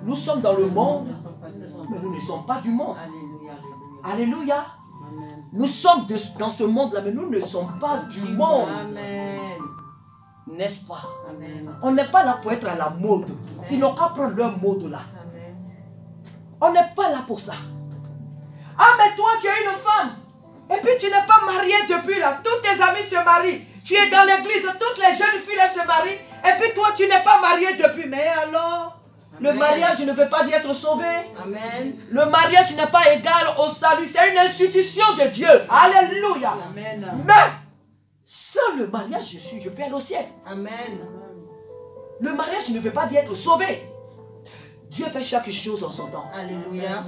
Nous sommes dans le monde, mais nous ne sommes pas du monde. Alléluia. Nous sommes dans ce monde-là, mais nous ne sommes pas du monde. N'est-ce pas? On n'est pas là pour être à la mode. Ils n'ont qu'à prendre leur mode là. On n'est pas là pour ça. Ah, mais toi, tu es une femme. Et puis tu n'es pas mariée depuis là. Tous tes amis se marient. Tu es dans l'église, toutes les jeunes filles là se marient. Et puis toi, tu n'es pas mariée depuis. Mais alors, le mariage ne veut pas dire être sauvé. Amen. Le mariage n'est pas égal au salut. C'est une institution de Dieu. Alléluia. Amen. Mais sans le mariage, je peux aller au ciel. Amen. Le mariage ne veut pas dire être sauvé. Dieu fait chaque chose en son temps. Alléluia.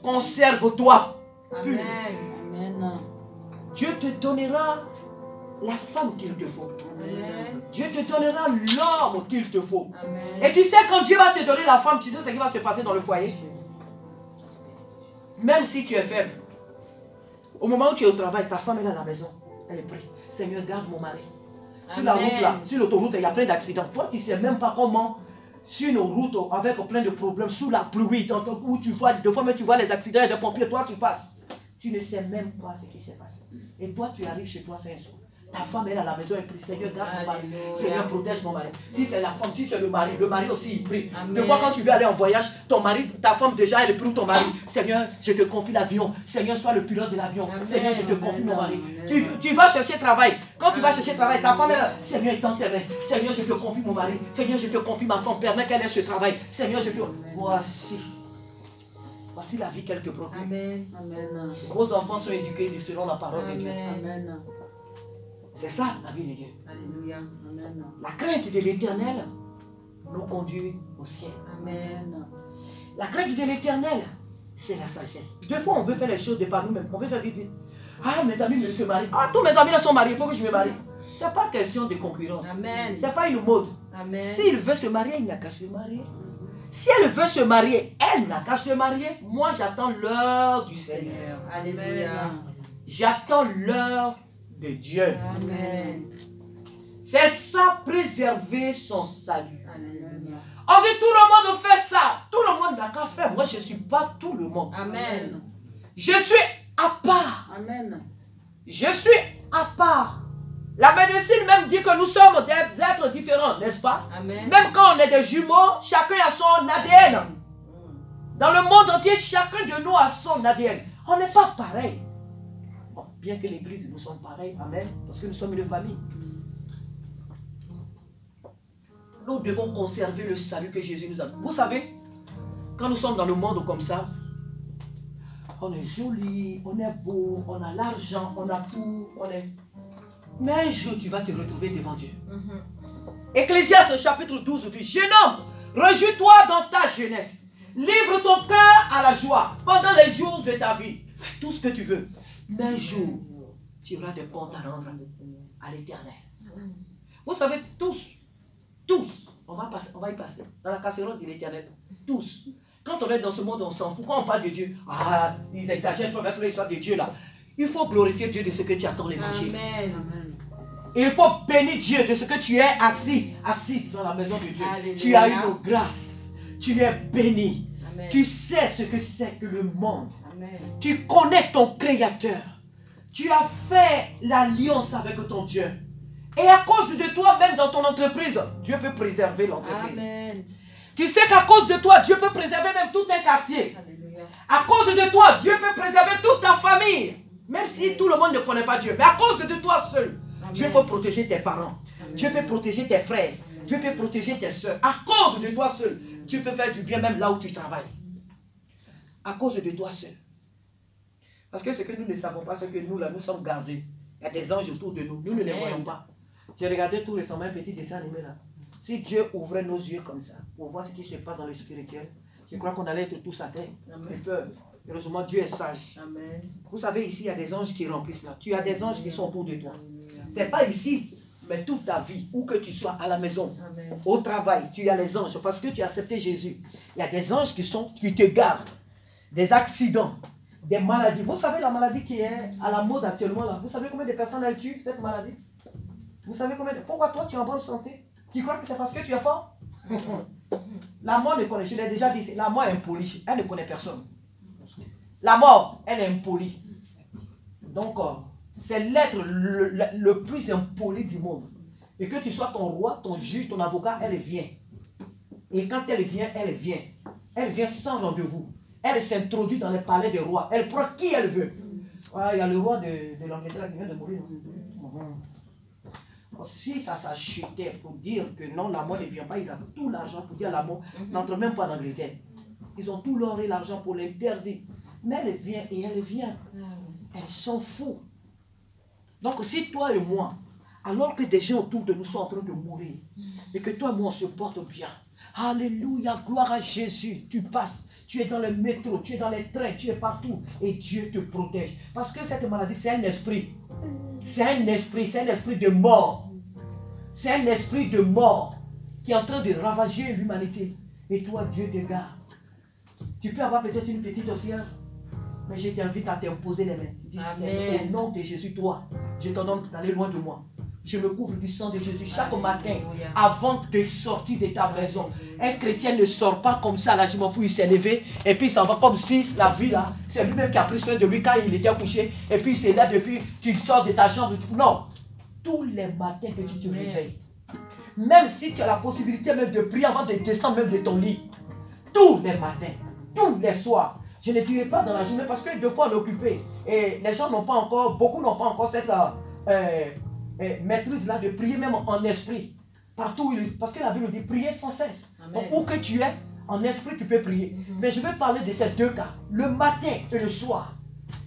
Conserve-toi. Amen. Amen. Dieu te donnera la femme qu'il te faut. Amen. Dieu te donnera l'homme qu'il te faut. Amen. Et tu sais, quand Dieu va te donner la femme, tu sais ce qui va se passer dans le foyer. Même si tu es faible, au moment où tu es au travail, ta femme est à la maison. Elle est prie. Seigneur, garde mon mari. Sur la route là, sur l'autoroute, il y a plein d'accidents. Toi, tu ne sais même pas comment, sur une route avec plein de problèmes, sous la pluie, où tu vois, des fois même tu vois les accidents et des pompiers, toi tu passes. Tu ne sais même pas ce qui s'est passé. Et toi, tu arrives chez toi, c'est un soir. Ta femme est à la maison, elle prie. Seigneur, garde mon mari. Seigneur, protège mon mari. Si c'est la femme, si c'est le mari aussi, il prie. Des fois, quand tu veux aller en voyage, ton mari, ta femme déjà, elle prie ton mari. Seigneur, je te confie l'avion. Seigneur, sois le pilote de l'avion. Seigneur, je te confie mon mari. Tu vas chercher travail. Quand tu vas chercher travail, ta femme est là. Seigneur, est dans tes mains. Seigneur, je te confie mon mari. Seigneur, je te confie ma femme. Permets qu'elle ait ce travail. Seigneur, je te... Voici la vie qu'elle te procure. Amen. Amen. Vos enfants sont éduqués selon la parole de Dieu. Amen. C'est ça la vie de Dieu. Alléluia. Amen. La crainte de l'Éternel nous conduit au ciel. Amen. La crainte de l'Éternel, c'est la sagesse. Des fois, on veut faire les choses de par nous-mêmes. On veut faire vite, vite. Ah, mes amis ne se marient. Ah, tous mes amis là sont mariés, il faut que je me marie. Ce n'est pas question de concurrence. Amen. Ce n'est pas une mode. Amen. S'il veut se marier, il n'a qu'à se marier. Si elle veut se marier, elle n'a qu'à se marier. Moi, j'attends l'heure du Seigneur. Alléluia. J'attends l'heure de Dieu. Amen. C'est ça, préserver son salut. Alléluia. On dit tout le monde fait ça. Tout le monde n'a qu'à faire. Moi, je ne suis pas tout le monde. Amen. Je suis à part. Amen. Je suis à part. La médecine même dit que nous sommes des êtres différents, n'est-ce pas? Amen. Même quand on est des jumeaux, chacun a son ADN. Dans le monde entier, chacun de nous a son ADN. On n'est pas pareil. Bon, bien que l'église, nous sommes pareils. Amen. Parce que nous sommes une famille. Nous devons conserver le salut que Jésus nous a donné. Vous savez, quand nous sommes dans le monde comme ça, on est joli, on est beau, on a l'argent, on a tout, on est... Mais un jour, tu vas te retrouver devant Dieu. Ecclésiaste chapitre 12 dit, jeune homme, réjouis-toi dans ta jeunesse. Livre ton cœur à la joie pendant les jours de ta vie. Fais tout ce que tu veux. Mais un jour, tu auras des comptes à rendre à l'Éternel. Vous savez, tous, on va y passer dans la casserole de l'Éternel. Tous. Quand on est dans ce monde, on s'en fout. Quand on parle de Dieu, ah, ils exagèrent pour mettre l'histoire de Dieu là. Il faut glorifier Dieu de ce que tu attends l'évangile. Amen. Il faut bénir Dieu de ce que tu es assise dans la maison de Dieu. Alléluia. Tu as une grâce. Tu es béni. Amen. Tu sais ce que c'est que le monde. Amen. Tu connais ton Créateur. Tu as fait l'alliance avec ton Dieu. Et à cause de toi, même dans ton entreprise, Dieu peut préserver l'entreprise. Amen. Tu sais qu'à cause de toi, Dieu peut préserver même tout un quartier. Alléluia. À cause de toi, Dieu peut préserver toute ta famille. Même si tout le monde ne connaît pas Dieu. Mais à cause de toi seul, Amen. Dieu peut protéger tes parents. Amen. Dieu peut protéger tes frères. Amen. Dieu peut protéger tes soeurs. À cause de toi seul, Dieu peut faire du bien même là où tu travailles. À cause de toi seul. Parce que ce que nous ne savons pas, c'est que nous là, nous sommes gardés. Il y a des anges autour de nous. Nous ne les voyons pas. J'ai regardé tout récemment un petit dessin animé là. Si Dieu ouvrait nos yeux comme ça, pour voir ce qui se passe dans le spirituel, je crois qu'on allait être tous à terre. De peur. Heureusement, Dieu est sage. Amen. Vous savez, ici, il y a des anges qui remplissent là. Tu as des anges qui sont autour de toi. Ce n'est pas ici, mais toute ta vie, où que tu sois, à la maison, Amen. au travail, tu as les anges. Parce que tu as accepté Jésus. Il y a des anges qui te gardent. Des accidents, des maladies. Vous savez la maladie qui est à la mode actuellement là. Vous savez combien de personnes elle tue, cette maladie? Vous savez combien de... Pourquoi toi, tu es en bonne santé? Tu crois que c'est parce que tu es fort? La mort ne connaît, je l'ai déjà dit, la mort est impolie. Elle ne connaît personne. La mort, elle est impolie. Donc, c'est l'être le plus impoli du monde. Et que tu sois ton roi, ton juge, ton avocat, elle vient. Et quand elle vient, elle vient. Elle vient sans rendez-vous. Elle s'introduit dans les palais des rois. Elle prend qui elle veut. Il y a le roi de l'Angleterre qui vient de mourir. Si ça s'achetait pour dire que non, la mort ne vient pas, il a tout l'argent pour dire la mort n'entre même pas en Angleterre. Ils ont tout l'or et l'argent pour l'interdire. Mais elle vient et elle vient. Elles sont fous. Donc si toi et moi, alors que des gens autour de nous sont en train de mourir, et que toi et moi on se porte bien, alléluia, gloire à Jésus, tu passes, tu es dans le métro, tu es dans les trains, tu es partout, et Dieu te protège. Parce que cette maladie, c'est un esprit. C'est un esprit de mort. C'est un esprit de mort qui est en train de ravager l'humanité. Et toi, Dieu te garde. Tu peux avoir peut-être une petite fièvre, mais je t'invite à t'imposer les mains. Tu dis, au nom de Jésus, toi, je t'ordonne d'aller loin de moi. Je me couvre du sang de Jésus chaque matin avant de sortir de ta maison. Un chrétien ne sort pas comme ça, là, je m'en fous, il s'est levé et puis il s'en va comme si la vie là, c'est lui-même qui a pris soin de lui quand il était couché et puis il s'est là depuis, tu sors de ta chambre. Non, tous les matins que tu te réveilles, même si tu as la possibilité même de prier avant de descendre même de ton lit, tous les matins, tous les soirs, je ne dirai pas dans la journée parce que deux fois on est occupé et les gens n'ont pas encore, beaucoup n'ont pas encore cette maîtrise là de prier même en esprit. Partout, parce que la Bible dit prier sans cesse. Donc, où que tu es, en esprit tu peux prier. Mais je vais parler de ces deux cas, le matin et le soir.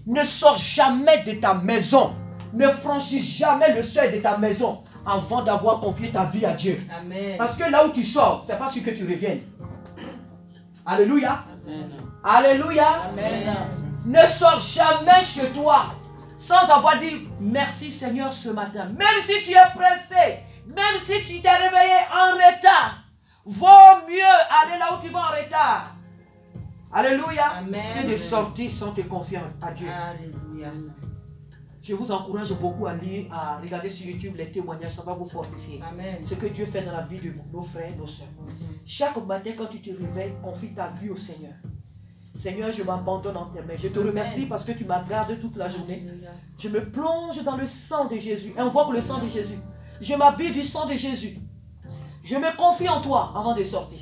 Ne sors jamais de ta maison. Ne franchis jamais le seuil de ta maison avant d'avoir confié ta vie à Dieu. Amen. Parce que là où tu sors, c'est pas sûr que tu reviennes. Alléluia. Amen. Alléluia. Amen. Ne sors jamais chez toi sans avoir dit merci Seigneur ce matin. Même si tu es pressé, même si tu t'es réveillé en retard, vaut mieux aller là où tu vas en retard. Alléluia. Amen. Que de sortir sans te confier à Dieu. Alléluia. Je vous encourage beaucoup à lire, à regarder sur YouTube les témoignages, ça va vous fortifier. Amen. Ce que Dieu fait dans la vie de nos frères, nos soeurs. Chaque matin quand tu te réveilles, confie ta vie au Seigneur. Seigneur, je m'abandonne en tes mains. Je te remercie parce que tu m'as gardé toute la journée. Je me plonge dans le sang de Jésus. Invoque le sang de Jésus. Je m'habille du sang de Jésus. Je me confie en toi avant de sortir.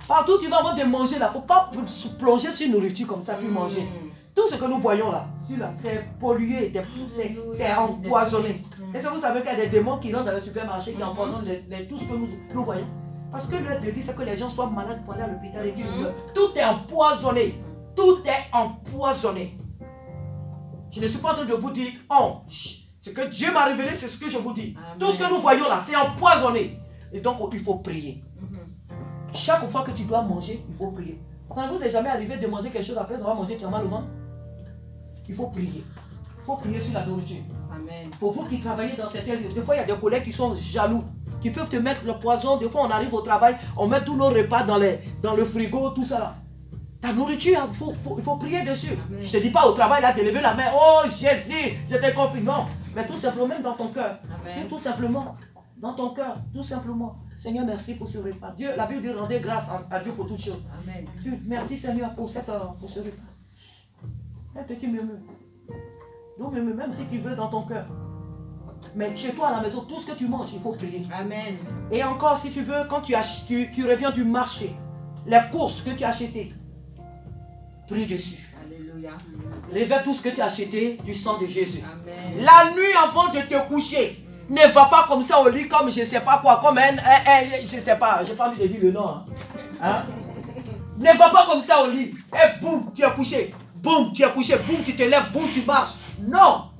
Partout où tu vas avant de manger là, il ne faut pas plonger sur une nourriture comme ça puis manger. Tout ce que nous voyons là, c'est pollué, c'est empoisonné. Est-ce que vous savez qu'il y a des démons qui rentrent dans le supermarché qui empoisonnent tout ce que nous voyons? Parce que leur désir, c'est que les gens soient malades pour aller à l'hôpital et qu'ils meurent. Tout est empoisonné. Tout est empoisonné. Je ne suis pas en train de vous dire, oh, ce que Dieu m'a révélé, c'est ce que je vous dis. Amen. Tout ce que nous voyons là, c'est empoisonné. Et donc, il faut prier. Chaque fois que tu dois manger, il faut prier. Ça ne vous est jamais arrivé de manger quelque chose après avoir mangé, tu as mal au ventre? Il faut prier. Il faut prier sur la nourriture. Amen. Pour vous qui travaillez dans certains lieux, des fois il y a des collègues qui sont jaloux, qui peuvent te mettre le poison. Des fois on arrive au travail, on met tous nos repas dans le frigo, tout ça là. Ta nourriture, il faut prier dessus. Amen. Je ne te dis pas au travail là de lever la main, oh Jésus, je te confie. Non, mais tout simplement même dans ton cœur. C'est tout simplement dans ton cœur, tout simplement. Seigneur, merci pour ce repas. Dieu, la Bible dit rendez grâce à Dieu pour toutes choses. Amen. Dieu, merci Seigneur pour ce repas. Un petit murmure. Donc même si tu veux dans ton cœur. Mais chez toi à la maison, tout ce que tu manges, il faut prier. Amen. Et encore, si tu veux, quand tu reviens du marché, les courses que tu as achetées, prie dessus. Alléluia. Révèle tout ce que tu as acheté du sang de Jésus. Amen. La nuit avant de te coucher, ne va pas comme ça au lit comme je ne sais pas quoi, comme je ne sais pas, j'ai pas envie de dire le nom. Hein? Ne va pas comme ça au lit. Et boum, tu es couché. Boum, tu es couché. Boum, tu te lèves. Boum, tu marches. Non.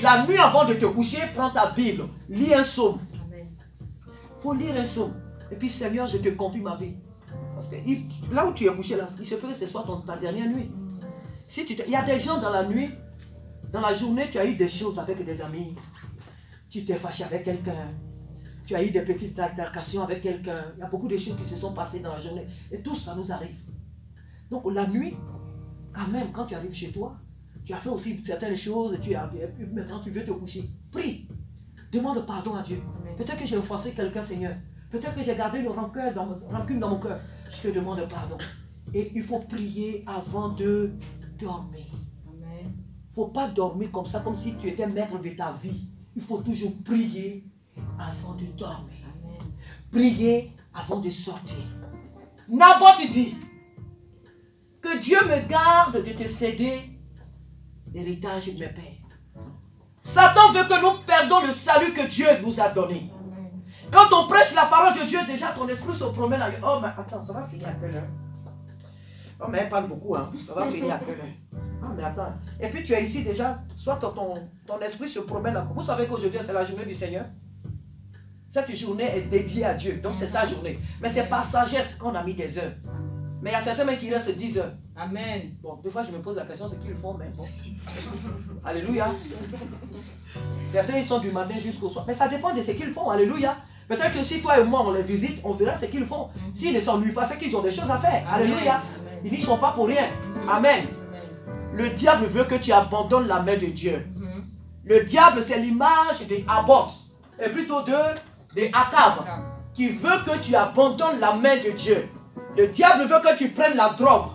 La nuit avant de te coucher, prends ta Bible. Lis un psaume. Il faut lire un psaume. Et puis, Seigneur, je te confie ma vie. Parce que là où tu es couché, là, il se peut que ce soit ta dernière nuit. Si il y a des gens dans la nuit, dans la journée, tu as eu des choses avec des amis. Tu t'es fâché avec quelqu'un. Tu as eu des petites altercations avec quelqu'un. Il y a beaucoup de choses qui se sont passées dans la journée. Et tout ça nous arrive. Donc la nuit, quand même, quand tu arrives chez toi, tu as fait aussi certaines choses et maintenant tu veux te coucher. Prie. Demande pardon à Dieu. Peut-être que j'ai offensé quelqu'un, Seigneur. Peut-être que j'ai gardé une rancune dans mon cœur. Je te demande pardon. Et il faut prier avant de dormir. Amen. Il ne faut pas dormir comme ça, comme si tu étais maître de ta vie. Il faut toujours prier avant de dormir. Amen. Prier avant de sortir. Naboth dit que Dieu me garde de te céder l'héritage de mes pères. Satan veut que nous perdons le salut que Dieu nous a donné. Amen. Quand on prêche la parole de Dieu, déjà ton esprit se promène là. Oh, mais attends, ça va finir à quelle heure? Oh, mais elle parle beaucoup, hein. Ça va finir à quelle heure? Ah, mais attends. Et puis tu es ici déjà, soit ton esprit se promène là. Vous savez qu'aujourd'hui, c'est la journée du Seigneur. Cette journée est dédiée à Dieu, donc c'est sa journée. Mais c'est par sagesse qu'on a mis des heures. Mais il y a certains mecs qui restent 10 heures. Amen. Bon, des fois je me pose la question, c'est qu'ils font, mais bon. Alléluia. Certains ils sont du matin jusqu'au soir. Mais ça dépend de ce qu'ils font, alléluia. Peut-être que si toi et moi on les visite, on verra ce qu'ils font. S'ils ne s'ennuient pas, c'est qu'ils ont des choses à faire. Amen. Alléluia. Amen. Ils n'y sont pas pour rien. Amen. Le diable veut que tu abandonnes la main de Dieu. Le diable, c'est l'image de Naboth, et plutôt de Akab, qui veut que tu abandonnes la main de Dieu. Le diable veut que tu prennes la drogue.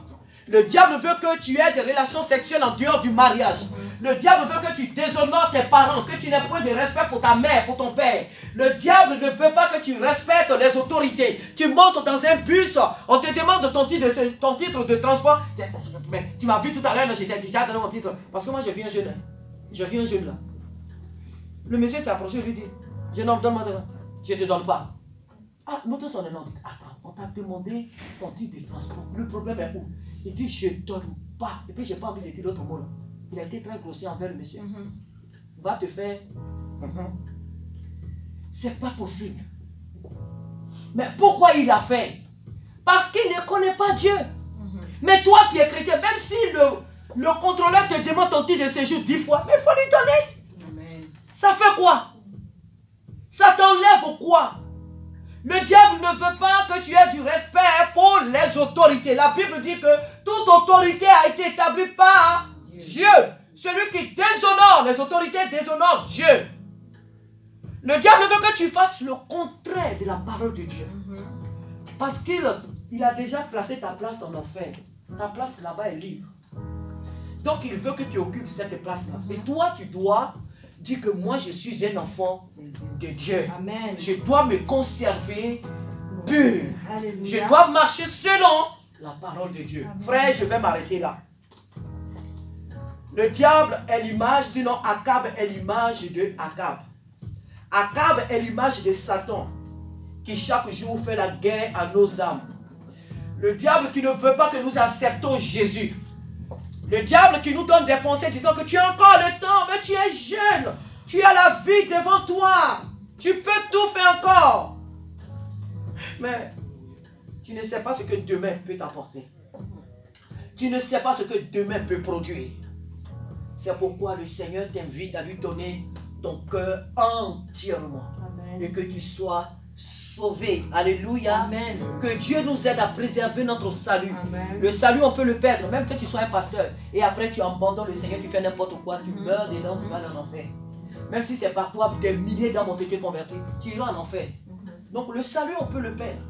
Le diable veut que tu aies des relations sexuelles en dehors du mariage. Le diable veut que tu déshonores tes parents, que tu n'aies point de respect pour ta mère, pour ton père. Le diable ne veut pas que tu respectes les autorités. Tu montes dans un bus, on te demande ton titre de transport. Mais tu m'as vu tout à l'heure, j'étais déjà donné mon titre. Parce que moi, je viens jeune. Je viens jeune là. Le monsieur s'est approché et lui dit, jeune homme, donne-moi de l'argent. Je ne te donne pas. Ah, nous tous on est là. Attends, on t'a demandé ton titre de transport. Le problème est où? Il dit, je ne donne pas. Et puis, je n'ai pas envie de dire l'autre mot là. Il a été très grossier envers le monsieur. Va te faire. C'est pas possible. Mais pourquoi il l'a fait? Parce qu'il ne connaît pas Dieu. Mais toi qui es chrétien, même si le contrôleur te demande ton titre de séjour 10 fois, mais il faut lui donner. Amen. Ça fait quoi? Ça t'enlève quoi? Le diable ne veut pas que tu aies du respect pour les autorités. La Bible dit que toute autorité a été établie par Dieu. Celui qui déshonore les autorités déshonore Dieu. Le diable veut que tu fasses le contraire de la parole de Dieu. Parce qu'il a déjà placé ta place en enfer. Ta place là-bas est libre. Donc il veut que tu occupes cette place-là. Et toi, tu dois dire que moi, je suis un enfant de Dieu. Amen. Je dois me conserver pur. Alléluia. Je dois marcher selon la parole de Dieu. Amen. Frère, je vais m'arrêter là. Le diable est l'image, sinon Akab est l'image de Akab. Akab est l'image de Satan, qui chaque jour fait la guerre à nos âmes. Le diable qui ne veut pas que nous acceptons Jésus. Le diable qui nous donne des pensées disant que tu as encore le temps, mais tu es jeune. Tu as la vie devant toi. Tu peux tout faire encore. Mais tu ne sais pas ce que demain peut t'apporter. Tu ne sais pas ce que demain peut produire. C'est pourquoi le Seigneur t'invite à lui donner ton cœur entièrement. Amen. Et que tu sois sauvé. Alléluia. Amen. Que Dieu nous aide à préserver notre salut. Amen. Le salut, on peut le perdre, même que tu sois un pasteur. Et après, tu abandonnes le Seigneur, tu fais n'importe quoi, tu meurs dedans, tu vas en enfer. Même si c'est par toi, des milliers d'âmes ont été convertis, tu iras en enfer. Donc le salut, on peut le perdre.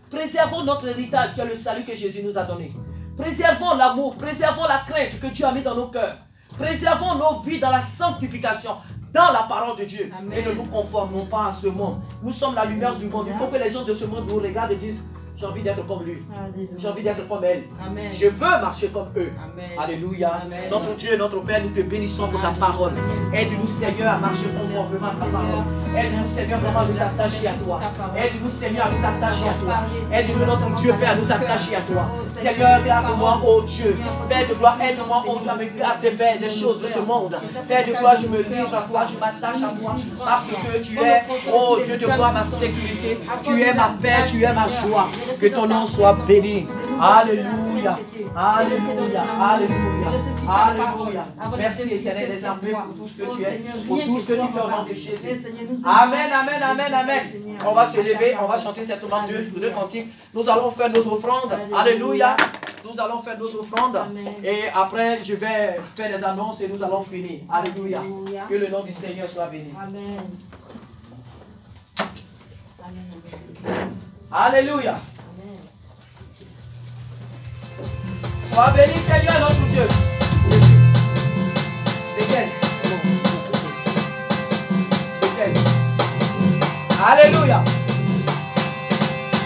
Préservons notre héritage, qui est le salut que Jésus nous a donné. Préservons l'amour, préservons la crainte que Dieu a mis dans nos cœurs. Préservons nos vies dans la sanctification, dans la parole de Dieu. Amen. Et ne nous conformons pas à ce monde. Nous sommes la lumière du monde. Il faut que les gens de ce monde nous regardent et disent, j'ai envie d'être comme lui. Alléluia. J'ai envie d'être comme elle. Amen. Je veux marcher comme eux. Amen. Alléluia. Amen. Notre Dieu, notre Père, nous te bénissons pour ta Amen. parole. Aide-nous, Seigneur, à marcher conformément à ta parole. Aide-nous, Seigneur, vraiment à nous attacher à toi. Aide-nous, Seigneur, à nous attacher à toi. Aide-nous, notre Dieu, Père, à nous attacher à toi. Seigneur, garde-moi, oh Dieu. Père de gloire, aide-moi, oh Dieu, à me garder, Père, des choses de ce monde. Père de gloire, je me livre à toi, je m'attache à toi. Parce que tu es, oh Dieu de gloire, ma sécurité. Tu es ma paix, tu es ma joie. Que ton nom soit béni. Alléluia. Alléluia. Alléluia. Alléluia. Merci éternel des armées pour tout ce que tu es, pour tout ce que tu fais au nom de Jésus. Amen, amen, amen, amen. On va se lever, on va chanter cette deux cantiques. Nous allons faire nos offrandes. Alléluia. Nous allons faire nos offrandes. Et après, je vais faire les annonces et nous allons finir. Alléluia. Que le nom du Seigneur soit béni. Amen. Amen. Alléluia. Sois béni, Seigneur, notre Dieu. Lesquels? Lesquels? Alléluia.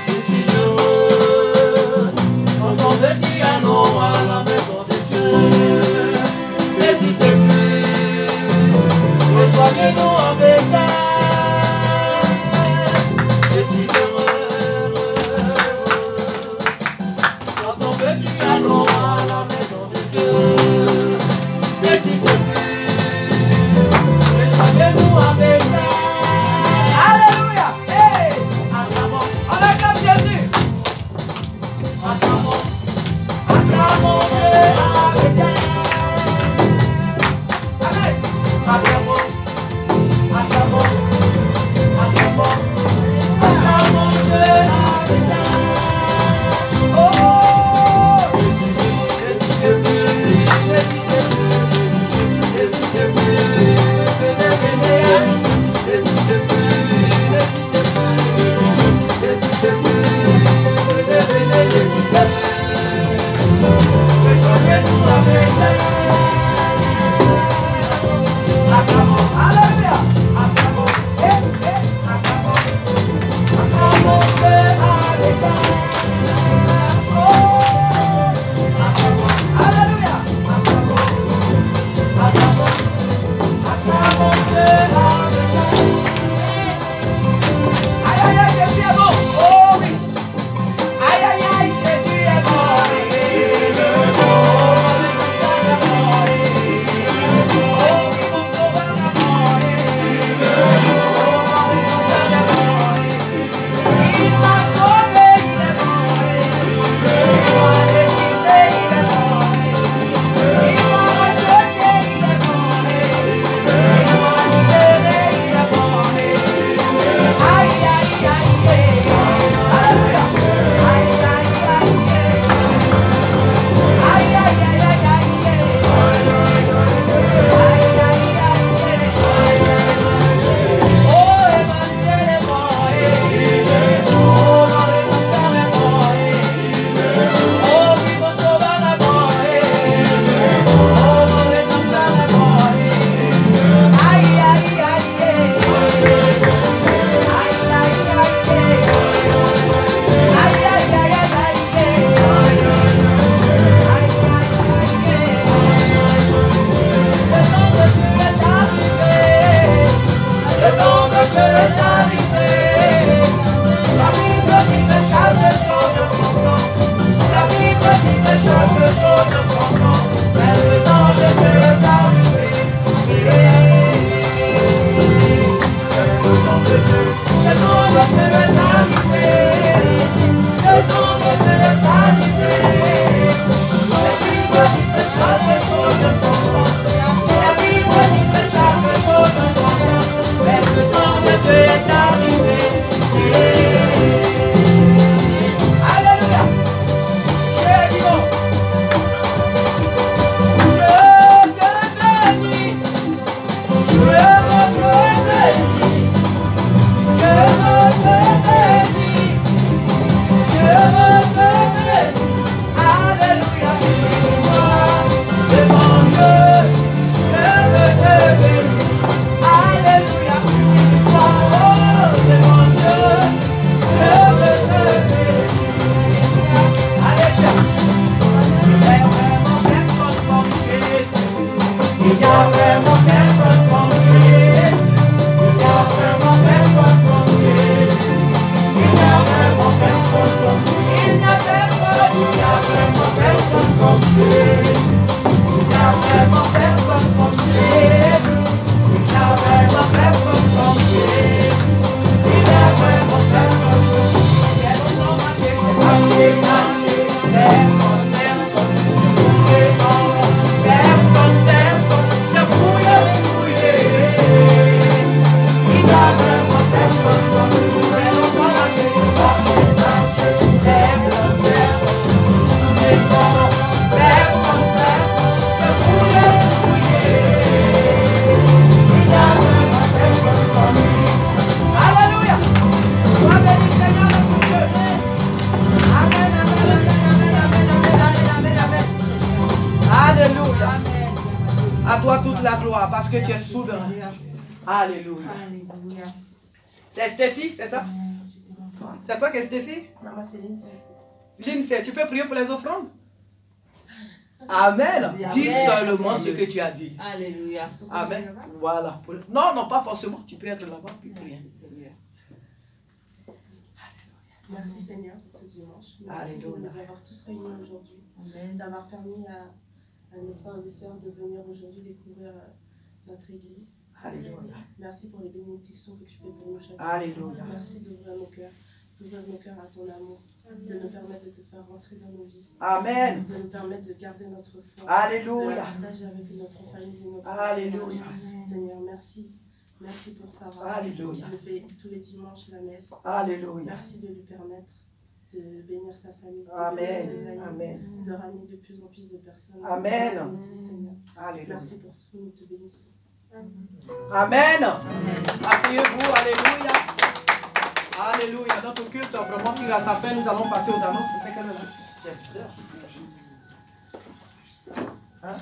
Je suis heureux quand on me dit un nom à la maison de Dieu. N'hésitez plus, rejoignez-nous en Bethel. Je suis heureux quand on me dit un nom à la maison de Dieu. N'hésitez plus, rejoignez-nous en Bethel. Alléluia. Hey. toi toute la gloire parce que tu es souverain. Alléluia. Alléluia. C'est Stacy, c'est ça? C'est toi qui es Stacy? Non, moi c'est Lindsay. Lindsay, tu peux prier pour les offrandes? Amen. Dis seulement ce que tu as dit. Alléluia. Amen. Voilà. Non, non, pas forcément. Tu peux être là-bas puis prier. Merci Seigneur pour ce dimanche. Merci de nous avoir tous réunis aujourd'hui. D'avoir permis à nos frères et sœurs de venir aujourd'hui découvrir notre église. Alléluia. Merci pour les bénédictions que tu fais pour nous chaque jour. Alléluia. Merci d'ouvrir nos cœurs à ton amour, de nous permettre de te faire rentrer dans nos vies. Amen. De nous permettre de garder notre foi. Alléluia. De la partager avec notre famille et notre Alléluia. Seigneur, merci. Merci pour Sarah. Alléluia. Qui nous fait tous les dimanches la messe. Alléluia. Merci de lui permettre de bénir sa famille. Amen. De bénir ses amis, Amen. de ramener de plus en plus de personnes. Amen. Seigneur. Alléluia. Merci pour tout, nous te bénissons. Amen. Asseyez-vous. Alléluia. Alléluia. Notre culte, vraiment, qui à sa fin, nous allons passer aux annonces. Vous faites quelle heure là? Hein?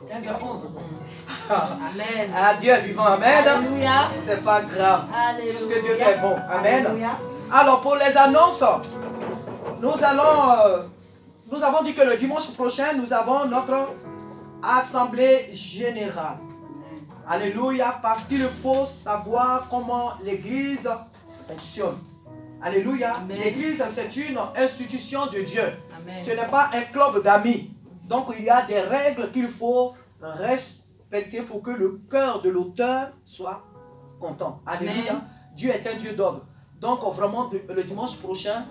15h11. Amen. Ah, Dieu est vivant. Amen. Alléluia. C'est pas grave. Alléluia. Puisque Dieu est bon. Amen. Alléluia. Alors, pour les annonces, nous avons dit que le dimanche prochain, nous avons notre assemblée générale. Alléluia, parce qu'il faut savoir comment l'église fonctionne. Alléluia. L'église, c'est une institution de Dieu. Amen. Ce n'est pas un club d'amis. Donc, il y a des règles qu'il faut respecter pour que le cœur de l'auteur soit content. Alléluia. Amen. Dieu est un Dieu d'ordre. Donc, vraiment, le dimanche prochain,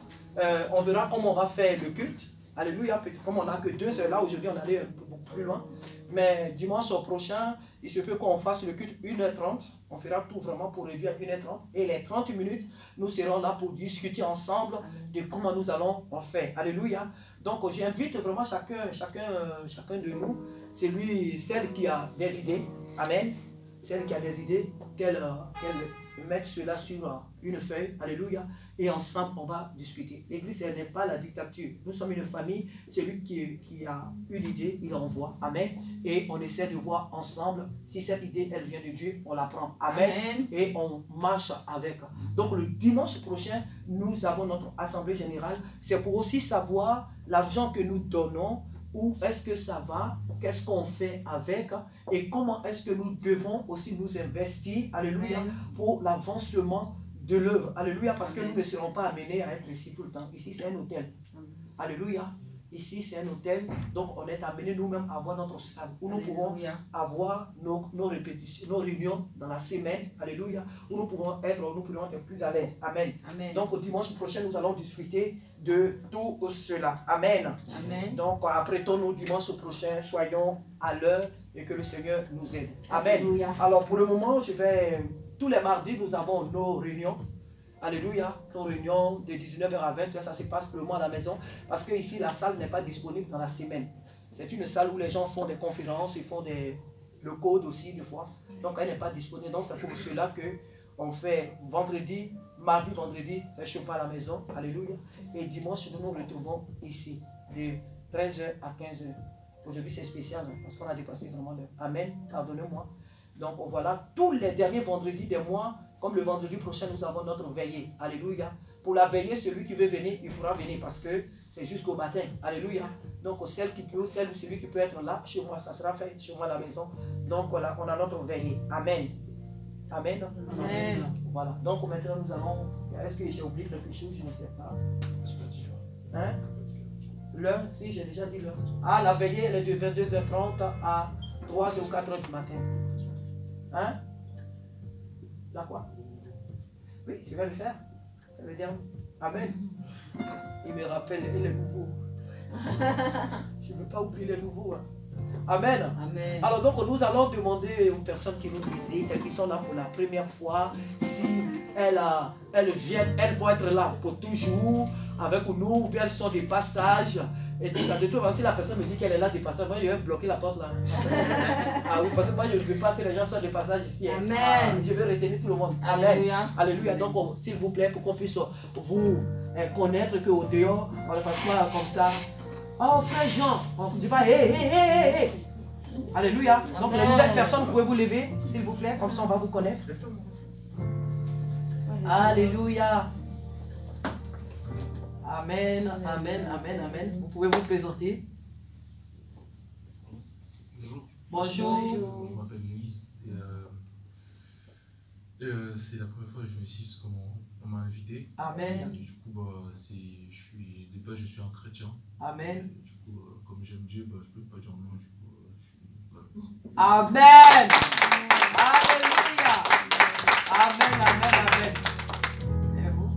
on verra comment on va faire le culte. Alléluia. Comme on n'a que 2 heures là, aujourd'hui, on allait beaucoup plus loin. Mais dimanche prochain, il se peut qu'on fasse le culte 1h30. On fera tout vraiment pour réduire à 1h30. Et les 30 minutes, nous serons là pour discuter ensemble de comment nous allons en faire. Alléluia. Donc, j'invite vraiment chacun de nous, celle qui a des idées. Amen. Celle qui a des idées, qu'elle mette cela sur une feuille. Alléluia. Et ensemble, on va discuter. L'église, elle n'est pas la dictature. Nous sommes une famille. Celui qui a une idée, il envoie. Amen. Et on essaie de voir ensemble si cette idée, elle vient de Dieu, on la prend. Amen. Amen. Et on marche avec. Donc, le dimanche prochain, nous avons notre assemblée générale. C'est pour aussi savoir l'argent que nous donnons, où est-ce que ça va, qu'est-ce qu'on fait avec et comment est-ce que nous devons aussi nous investir, alléluia, pour l'avancement de l'œuvre, alléluia, parce que nous ne serons pas amenés à être ici tout le temps. Ici, c'est un hôtel, alléluia. Ici, c'est un hôtel, donc on est amené nous-mêmes à avoir notre salle où nous pouvons avoir nos répétitions, nos réunions dans la semaine, alléluia, où nous pouvons être plus à l'aise. Amen. Amen. Donc, au dimanche prochain, nous allons discuter de tout cela. Amen. Amen. Donc, apprêtons-nous dimanche prochain, soyons à l'heure et que le Seigneur nous aide. Amen. Alléluia. Alors, pour le moment, tous les mardis, nous avons nos réunions. Alléluia, nos réunions de 19h à 20h, ça se passe purement à la maison parce que ici la salle n'est pas disponible dans la semaine. C'est une salle où les gens font des conférences, ils font le code aussi des fois. Donc elle n'est pas disponible. Donc c'est pour cela qu'on fait vendredi, vendredi, c'est chez pas à la maison. Alléluia. Et dimanche, nous nous retrouvons ici de 13h à 15h. Aujourd'hui c'est spécial parce qu'on a dépassé vraiment l'heure. Amen, pardonnez-moi. Donc voilà, tous les derniers vendredis des mois, comme le vendredi prochain, nous avons notre veillée. Alléluia. Pour la veillée, celui qui veut venir, il pourra venir parce que c'est jusqu'au matin. Alléluia. Donc celle ou celui qui peut être là, chez moi, ça sera fait chez moi à la maison. Donc voilà, on a notre veillée. Amen. Amen. Amen. Voilà. Donc maintenant, nous allons... Est-ce que j'ai oublié quelque chose? Je ne sais pas. Hein? L'heure, si j'ai déjà dit l'heure. Ah, la veillée, elle est de 22h30 à 3h ou 4h du matin. Hein? Là quoi? Oui, je vais le faire. Ça veut dire Amen. Il me rappelle, il est nouveau. Je ne veux pas oublier les nouveaux. Amen. Amen. Alors donc nous allons demander aux personnes qui nous visitent, qui sont là pour la première fois, si elles viennent, elles vont être là pour toujours avec nous, ou bien elles sont des passages. Et tout ça. De toute façon, si la personne me dit qu'elle est là des passages, moi je vais bloquer la porte là. Ah oui, parce que moi je ne veux pas que les gens soient des passages ici. Amen. Je veux retenir tout le monde. Amen. Alléluia. Alléluia. Donc s'il vous plaît, pour qu'on puisse vous connaître qu'au dehors, on ne passe pas comme ça. Oh frère Jean, on ne dit pas hé hé hé hé. Alléluia. Donc les Amen. nouvelles personnes, vous pouvez vous lever, s'il vous plaît, comme ça on va vous connaître. Alléluia. Amen, amen, amen, amen. Vous pouvez vous présenter. Bonjour. Bonjour. Je m'appelle Moïse. C'est la première fois que je me suis on m'a invité. Amen. Et du coup, de base, je suis un chrétien. Amen. Et du coup, comme j'aime Dieu, je peux pas dire non. Du coup, je suis. Voilà. Amen. Alléluia. Amen, amen, amen. Et vous?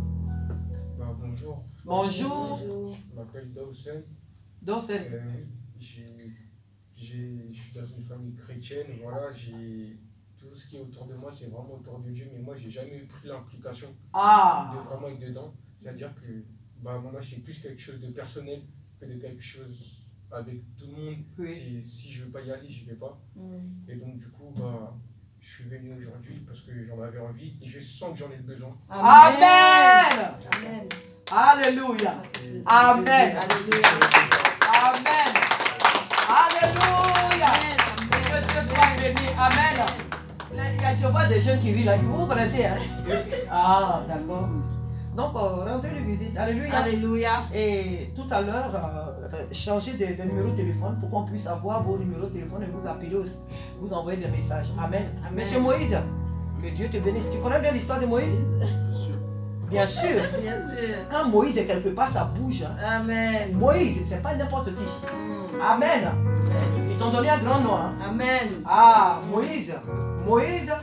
Bonjour. Bonjour. Je m'appelle Dawson. Dawson. Je suis dans une famille chrétienne. Voilà, tout ce qui est autour de moi, c'est vraiment autour de Dieu. Mais moi, j'ai jamais pris l'implication de vraiment être dedans. C'est-à-dire que mon âge, c'est plus quelque chose de personnel que de quelque chose avec tout le monde. Oui. Si je ne veux pas y aller, j'y vais pas. Et donc, du coup, je suis venu aujourd'hui parce que j'en avais envie et je sens que j'en ai besoin. Amen. Amen. Alléluia. Amen. Alléluia. Amen. Alléluia. Que Dieu soit béni. Amen. Je vois des jeunes qui rient là. Vous connaissez, hein? Ah, d'accord. Donc, rendez le visite. Alléluia. Alléluia. Et tout à l'heure, changez de numéro de téléphone pour qu'on puisse avoir vos numéros de téléphone et vous appeler aussi, vous envoyer des messages. Amen. Amen. Monsieur Moïse, que Dieu te bénisse. Tu connais bien l'histoire de Moïse? Bien sûr. Bien sûr. Quand Moïse est quelque part, ça bouge. Amen. Moïse, c'est pas n'importe qui. Amen. Ils t'ont donné un grand nom. Hein? Amen. Ah, Moïse. Moïse,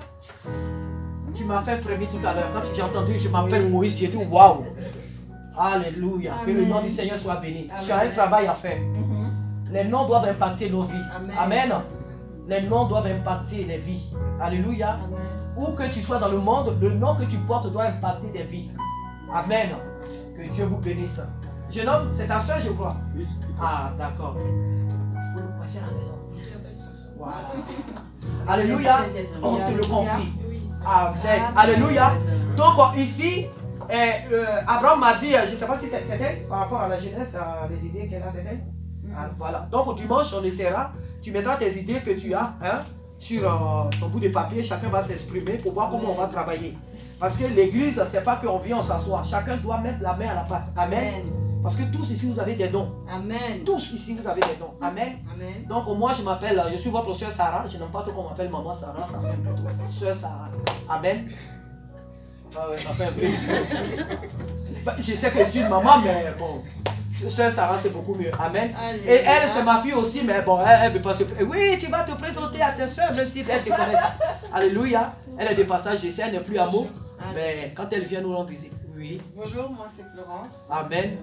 tu m'as fait frémir tout à l'heure. Quand j'ai entendu, je m'appelle Moïse, j'ai dit waouh. Alléluia. Amen. Que le nom du Seigneur soit béni. Amen. Tu as un travail à faire. Les noms doivent impacter nos vies. Amen. Amen. Les noms doivent impacter les vies. Alléluia. Amen. Où que tu sois dans le monde, le nom que tu portes doit impacter des vies. Amen. Que Dieu vous bénisse. Jeune homme, c'est ta soeur, je crois. Ah, d'accord. Vous le passez à la maison. Voilà. Alléluia. On te le confie. Amen. Alléluia. Donc ici, Abraham m'a dit, je ne sais pas si c'était par rapport à la jeunesse, les idées qu'elle a, c'était. Voilà. Donc au dimanche, on essaiera. Tu mettras tes idées que tu as sur ton bout de papier. Chacun va s'exprimer pour voir comment on va travailler. Parce que l'église, ce n'est pas qu'on vient, on s'assoit. Chacun doit mettre la main à la pâte. Amen. Parce que tous ici, vous avez des dons. Amen. Tous ici, vous avez des dons. Amen. Amen. Donc moi, je suis votre soeur Sarah. Je n'aime pas trop qu'on m'appelle maman Sarah. Ça fait un peu trop. Soeur Sarah. Amen. Ah ouais, ça fait un peu. Je sais que je suis une maman, mais bon. Soeur Sarah, c'est beaucoup mieux. Amen. Alléluia. Et elle, c'est ma fille aussi, mais bon, elle ne veut pas se... Oui, tu vas te présenter à tes soeurs, même si elles te connaissent. Alléluia. Elle est de passage, je sais, elle n'est plus à mot. Mais quand elle vient nous rendre visite. Oui. Bonjour, moi c'est Florence. Amen.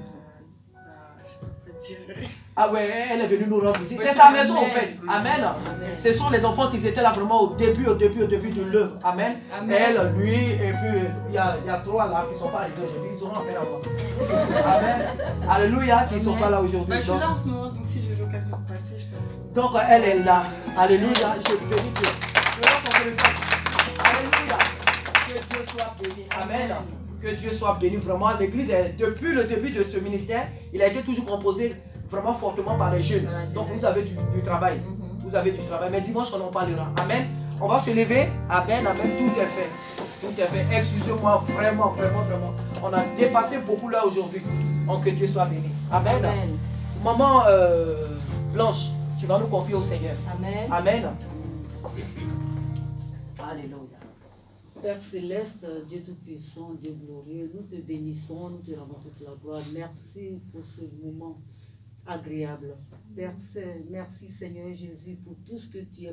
Je peux dire. Ah ouais, elle est venue nous rendre visite. C'est sa maison en fait. Amen. Amen. Ce sont les enfants qui étaient là vraiment au début de l'œuvre. Amen. Amen. Elle, lui, et puis il y a 3 là qui ne sont pas arrivés aujourd'hui. Ils auront affaire à moi. Amen. Alléluia, qui ne sont pas là aujourd'hui. Je suis là en ce moment, donc si j'ai l'occasion de passer, je passe. Donc elle est là. Alléluia. Je bénis Dieu. Je rends ton téléphone. Alléluia. Que Dieu soit béni. Amen. Que Dieu soit béni vraiment. L'église, depuis le début de ce ministère, il a été toujours composé vraiment fortement par les jeunes. Donc vous avez du travail. Vous avez du travail. Mais dimanche, on en parlera. Amen. On va se lever. Amen. Amen. Tout est fait. Tout est fait. Excusez-moi vraiment. On a dépassé beaucoup là aujourd'hui. Donc que Dieu soit béni. Amen. Amen. Maman Blanche, tu vas nous confier au Seigneur. Amen. Amen. Alléluia. Père Céleste, Dieu Tout-Puissant, Dieu glorieux, nous te bénissons, nous te rendons toute la gloire. Merci pour ce moment agréable. Père, merci Seigneur Jésus pour tout ce que tu es